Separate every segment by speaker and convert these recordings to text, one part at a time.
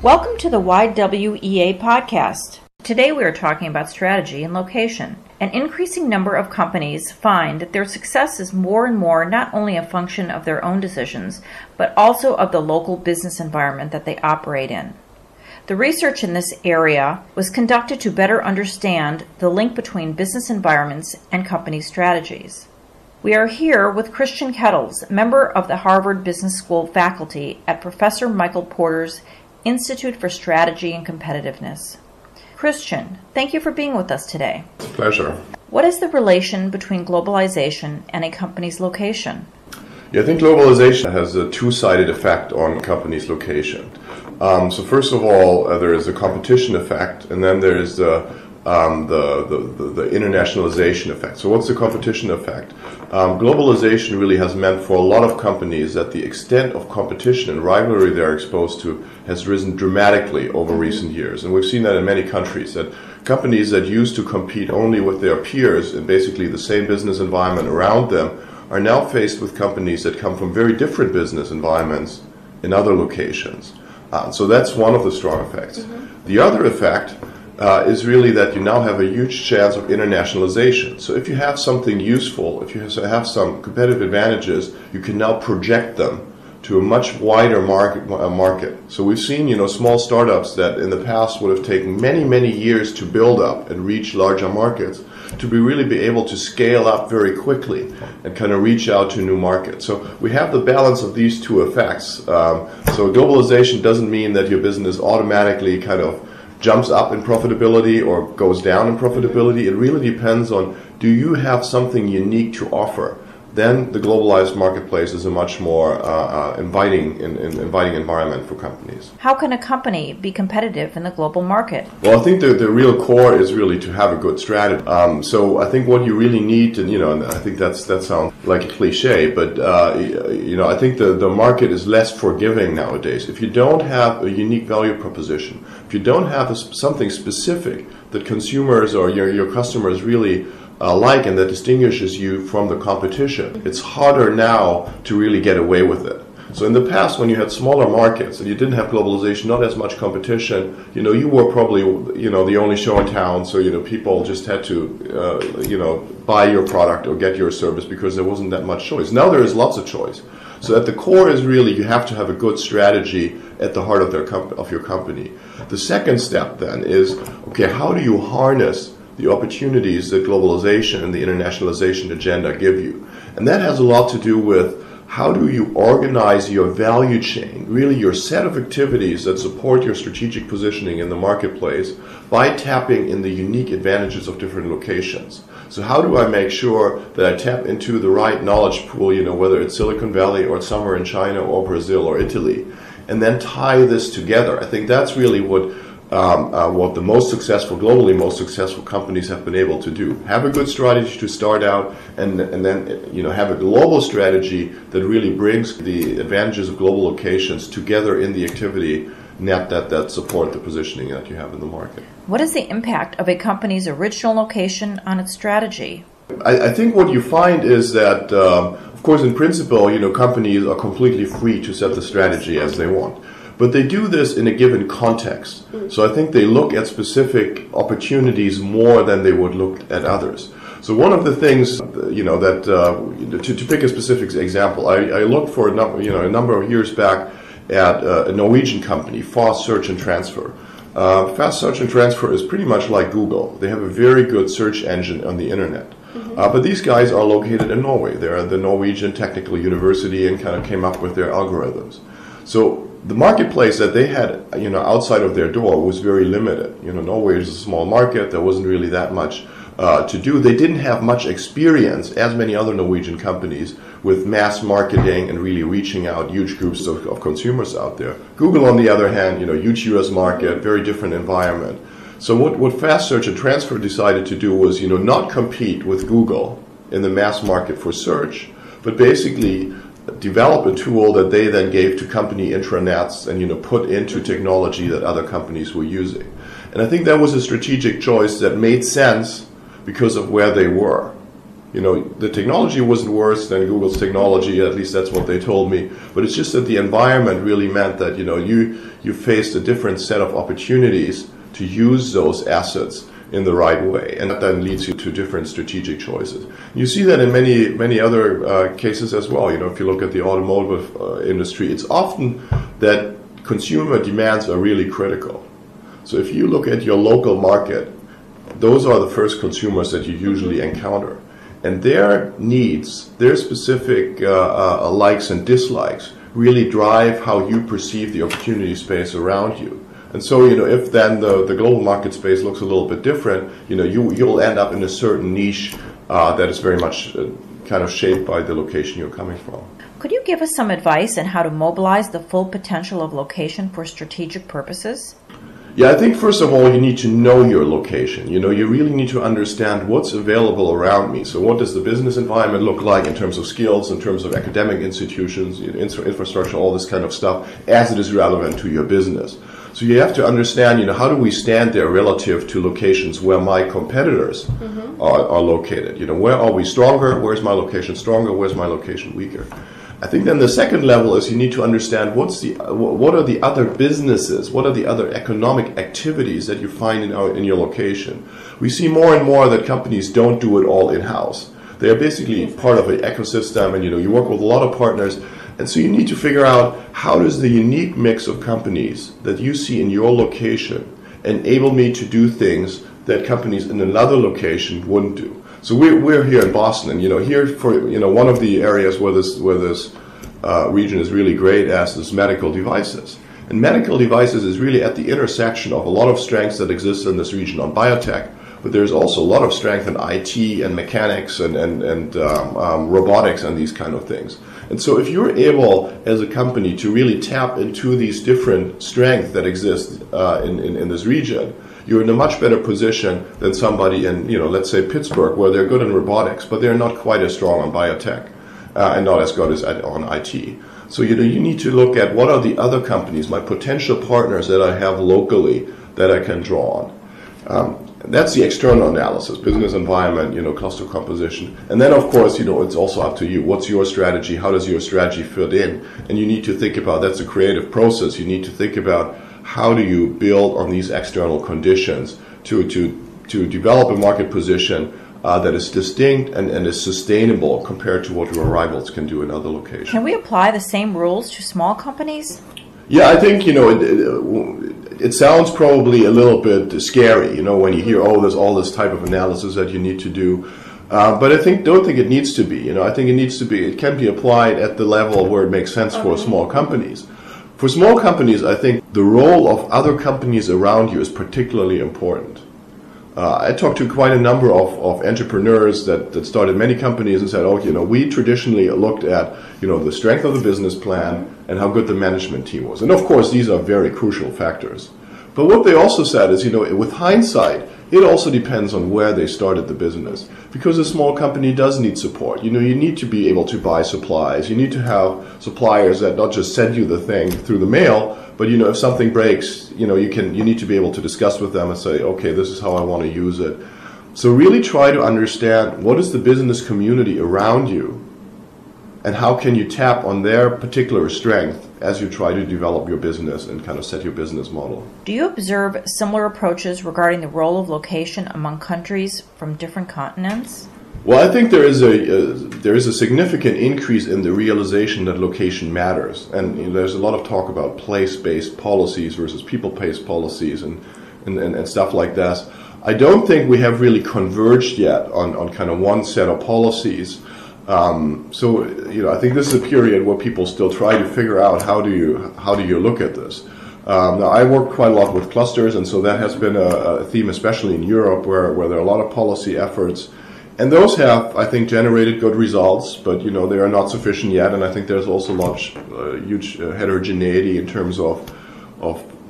Speaker 1: Welcome to the YWEA podcast. Today we are talking about strategy and location. An increasing number of companies find that their success is more and more not only a function of their own decisions, but also of the local business environment that they operate in. The research in this area was conducted to better understand the link between business environments and company strategies. We are here with Christian Ketels, member of the Harvard Business School faculty at Professor Michael Porter's Institute for Strategy and Competitiveness. Christian, thank you for being with us today.
Speaker 2: It's a pleasure.
Speaker 1: What is the relation between globalization and a company's location?
Speaker 2: Yeah, I think globalization has a two-sided effect on a company's location. So first of all, there is a competition effect, and then there is the internationalization effect. So what's the competition effect? Globalization really has meant for a lot of companies that the extent of competition and rivalry they're exposed to has risen dramatically over recent years. And we've seen that in many countries, that companies that used to compete only with their peers in basically the same business environment around them are now faced with companies that come from very different business environments in other locations. So that's one of the strong effects. The other effect is really that you now have a huge chance of internationalization. So if you have something useful, if you have some competitive advantages, you can now project them to a much wider market. So we've seen, small startups that in the past would have taken many, many years to build up and reach larger markets to really be able to scale up very quickly and kind of reach out to new markets. So we have the balance of these two effects. So globalization doesn't mean that your business automatically kind of jumps up in profitability or goes down in profitability. It really depends on, do you have something unique to offer? Then the globalized marketplace is a much more inviting environment for companies.
Speaker 1: How can a company be competitive in the global market?
Speaker 2: Well, I think the real core is really to have a good strategy. So I think what you really need to, and I think that sounds like a cliche, but I think the market is less forgiving nowadays. If you don't have a unique value proposition, if you don't have something specific that consumers or your customers really like and that distinguishes you from the competition, it's harder now to really get away with it. So in the past, when you had smaller markets and you didn't have globalization, not as much competition, you were probably, the only show in town. So, people just had to, buy your product or get your service because there wasn't that much choice. Now there is lots of choice. So at the core is really you have to have a good strategy at the heart of your company. The second step then is, okay, how do you harness the opportunities that globalization and the internationalization agenda give you? And that has a lot to do with how do you organize your value chain, really your set of activities that support your strategic positioning in the marketplace by tapping in the unique advantages of different locations. So how do I make sure that I tap into the right knowledge pool, whether it's Silicon Valley or it's somewhere in China or Brazil or Italy, and then tie this together? I think that's really what the globally most successful companies have been able to do. Have a good strategy to start out, and then have a global strategy that really brings the advantages of global locations together in the activity net that support the positioning that you have in the market.
Speaker 1: What is the impact of a company's original location on its strategy?
Speaker 2: I think what you find is that, of course, in principle, companies are completely free to set the strategy as they want. But they do this in a given context. So I think they look at specific opportunities more than they would look at others. So one of the things, to pick a specific example, I looked for a number of years back at a Norwegian company, Fast Search and Transfer. Fast Search and Transfer is pretty much like Google. They have a very good search engine on the internet. But these guys are located in Norway. They're at the Norwegian Technical University and kind of came up with their algorithms. So the marketplace that they had, outside of their door was very limited. Norway is a small market. There wasn't really that much to do. They didn't have much experience, as many other Norwegian companies, with mass marketing and really reaching out huge groups of consumers out there. Google, on the other hand, huge US market, very different environment. So what Fast Search and Transfer decided to do was, not compete with Google in the mass market for search, but basically develop a tool that they then gave to company intranets and put into technology that other companies were using. And I think that was a strategic choice that made sense because of where they were. The technology wasn't worse than Google's technology, at least that's what they told me, but it's just that the environment really meant that, you faced a different set of opportunities to use those assets in the right way, and that then leads you to different strategic choices. You see that in many other cases as well. If you look at the automotive industry, it's often that consumer demands are really critical. So if you look at your local market, those are the first consumers that you usually encounter. And their needs, their specific likes and dislikes really drive how you perceive the opportunity space around you. And so, if then the global market space looks a little bit different, you'll end up in a certain niche that is very much kind of shaped by the location you're coming from.
Speaker 1: Could you give us some advice on how to mobilize the full potential of location for strategic purposes?
Speaker 2: Yeah, I think first of all, you need to know your location. You really need to understand what's available around me. So what does the business environment look like in terms of skills, in terms of academic institutions, infrastructure, all this kind of stuff, as it is relevant to your business. So you have to understand, how do we stand there relative to locations where my competitors are located? Where are we stronger? Where's my location stronger? Where's my location weaker? I think then the second level is you need to understand what are the other businesses, what are the other economic activities that you find in your location. We see more and more that companies don't do it all in-house. They are basically part of an ecosystem, and you work with a lot of partners. And so you need to figure out, how does the unique mix of companies that you see in your location enable me to do things that companies in another location wouldn't do. So we're here in Boston, and here for one of the areas where this region is really great as is medical devices. And medical devices is really at the intersection of a lot of strengths that exist in this region on biotech, but there's also a lot of strength in IT and mechanics and robotics and these kind of things. And so if you're able as a company to really tap into these different strengths that exist in this region, you're in a much better position than somebody in, let's say Pittsburgh, where they're good in robotics, but they're not quite as strong on biotech and not as good as on IT. So, you need to look at what are the other companies, my potential partners that I have locally that I can draw on. That's the external analysis, business environment, cluster composition. And then, of course, it's also up to you. What's your strategy? How does your strategy fit in? And you need to think about, that's a creative process. You need to think about, how do you build on these external conditions to develop a market position that is distinct and is sustainable compared to what your rivals can do in other locations.
Speaker 1: Can we apply the same rules to small companies?
Speaker 2: Yeah, I think, it sounds probably a little bit scary, when you hear, there's all this type of analysis that you need to do. But I don't think it needs to be. I think it can be applied at the level where it makes sense for small companies. For small companies, I think the role of other companies around you is particularly important. I talked to quite a number of entrepreneurs that started many companies and said, we traditionally looked at, the strength of the business plan and how good the management team was. And of course, these are very crucial factors. But what they also said is, with hindsight, it also depends on where they started the business. Because a small company does need support. You need to be able to buy supplies. You need to have suppliers that not just send you the thing through the mail, but if something breaks, you need to be able to discuss with them and say, okay, this is how I want to use it. So really try to understand, what is the business community around you, and how can you tap on their particular strength as you try to develop your business and kind of set your business model.
Speaker 1: Do you observe similar approaches regarding the role of location among countries from different continents?
Speaker 2: Well, I think there is a significant increase in the realization that location matters, and there's a lot of talk about place-based policies versus people-based policies and stuff like that. I don't think we have really converged yet on kind of one set of policies. So I think this is a period where people still try to figure out how do you look at this. Now, I work quite a lot with clusters, and so that has been a theme, especially in Europe, where there are a lot of policy efforts. And those have, I think, generated good results, but they are not sufficient yet. And I think there's also huge heterogeneity in terms of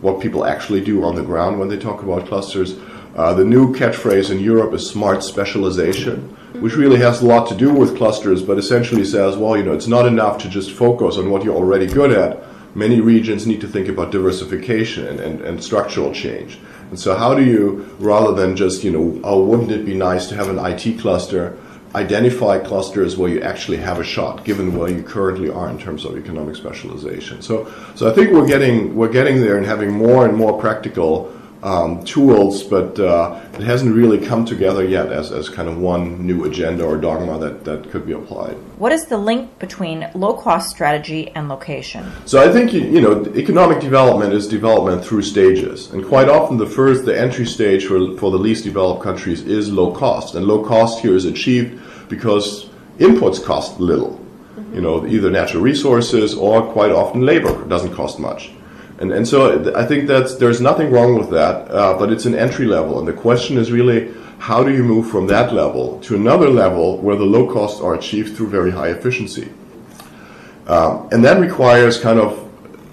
Speaker 2: what people actually do on the ground when they talk about clusters. The new catchphrase in Europe is smart specialization, which really has a lot to do with clusters, but essentially says, well, it's not enough to just focus on what you're already good at. Many regions need to think about diversification and structural change. And so how do you, rather than just, wouldn't it be nice to have an IT cluster, identify clusters where you actually have a shot, given where you currently are in terms of economic specialization. So I think we're getting there and having more and more practical tools, but it hasn't really come together yet as kind of one new agenda or dogma that could be applied.
Speaker 1: What is the link between low-cost strategy and location?
Speaker 2: So I think economic development is development through stages, and quite often the entry stage for the least developed countries is low cost, and low cost here is achieved because inputs cost little. Either natural resources or quite often labor doesn't cost much. And so I think there's nothing wrong with that, but it's an entry level. And the question is really, how do you move from that level to another level where the low costs are achieved through very high efficiency? And that requires kind of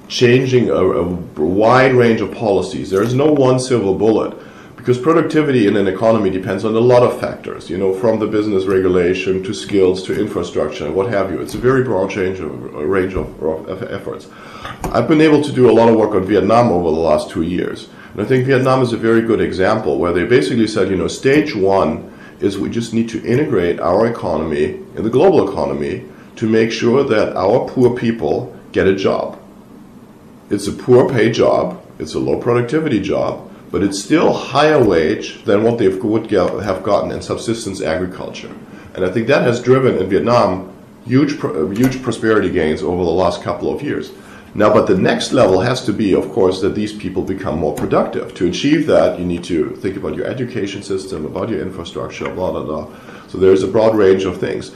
Speaker 2: changing a wide range of policies. There is no one silver bullet, because productivity in an economy depends on a lot of factors, from the business regulation to skills to infrastructure and what have you. It's a very broad range of efforts. I've been able to do a lot of work on Vietnam over the last 2 years. And I think Vietnam is a very good example where they basically said, stage one is we just need to integrate our economy in the global economy to make sure that our poor people get a job. It's a poor paid job, it's a low productivity job, but it's still higher wage than what they would have gotten in subsistence agriculture. And I think that has driven in Vietnam huge prosperity gains over the last couple of years. Now, but the next level has to be, of course, that these people become more productive. To achieve that, you need to think about your education system, about your infrastructure, blah, blah, blah. So there's a broad range of things.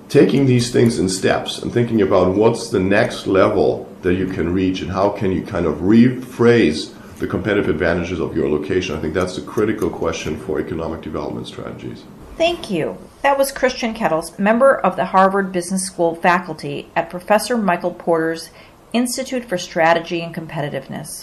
Speaker 2: Taking these things in steps and thinking about what's the next level that you can reach and how can you kind of rephrase the competitive advantages of your location, I think that's a critical question for economic development strategies.
Speaker 1: Thank you. That was Christian Ketels, member of the Harvard Business School faculty at Professor Michael Porter's Institute for Strategy and Competitiveness.